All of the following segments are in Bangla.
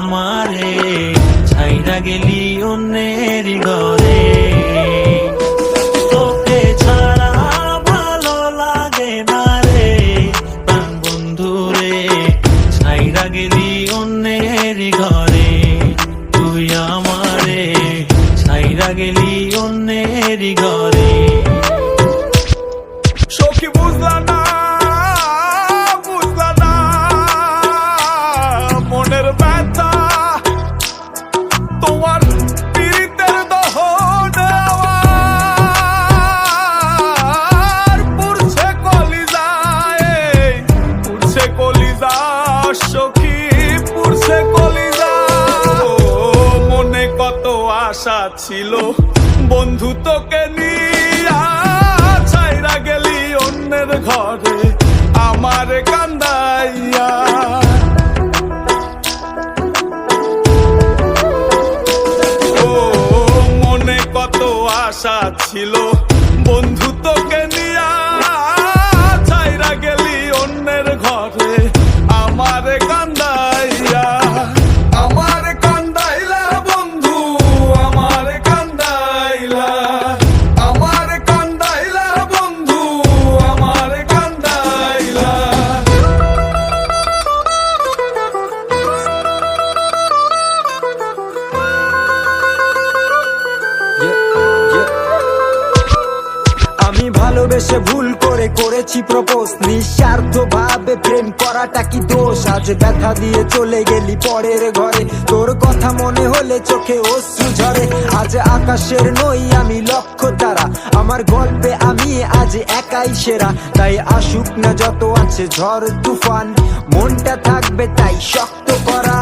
আমারে ছাইরা গেলি অন্যের ঘরে। তোকে ছাড়া ভালো লাগে না রে প্রাণ বন্ধু রে, ছাইরা গেলি অন্যের ঘরে। তুই আমারে ছাইরা গেলি অন্যের ঘরে। সখী বুঝলা না মনের ব্যথা, তোমার পীড়িতের দহন আমার পুড়ছে কলিজায়, পুড়ছে কলিজা সখী, পুড়ছে কলিজা। মনে কত আশা ছিল বন্ধু তোকে নিয়া, ছাইরা গেলি অন্যের ঘরে আমার কান্দাইয়া। ও মনে কত আশা ছিল বন্ধু তোকে নিয়া, ছাইরা গেলি অন্যের ঘরে আমার কান্দাইয়া। আমার কান্দাইলা বন্ধু, আমার কান্দাইলা, আমার কান্দাইলা বন্ধু, আমার কান্দাইলা। আমি ভালোবেসে ভুল করে করেছি প্রপোজ, নিঃস্বার্থ ভাবে প্রেম করাটা কি দোষ? আজ ব্যথা দিয়ে চলে গেলি পরের ঘরে, তোর কথা মনে হলে চোখে অশ্রু ঝরে। আজ আকাশের নই আমি লক্ষ তারা, আমার গল্পে আমি আজ একাই সেরা। তাই আসুক না যত আছে ঝড় তুফান, মনটা থাকবে তাই শক্ত করা।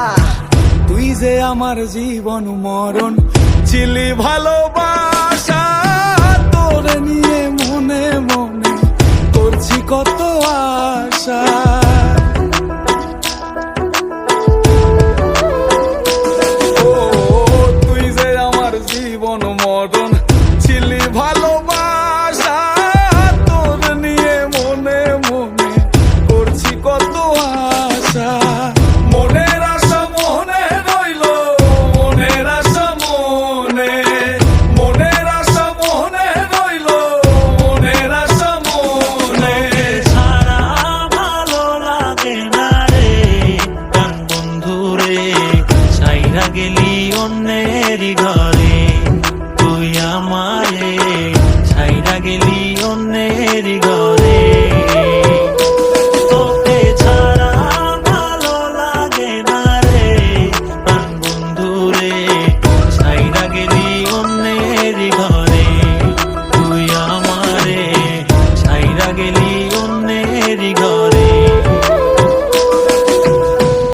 তুই যে আমার জীবন মরণ ছিলি ভালোবাসা, তোরে নিয়ে মনে মনে করছি কত আশা। ও তুই যে আমার জীবন মরণ ছিলি ভালোবাসা, তোরে নিয়ে মনে মনে করছি কত আশা। মনের আশা মনে রইল, মনের আশা মনে, মনের আশা মনে রইল, মনের আশা মনে। ছাড়া ভালো লাগে না রে প্রাণ বন্ধু রে, ছাইরা গেলি অন্যের ঘরে। তুই আমারে ছাইরা গেলি অন্যের ঘরে।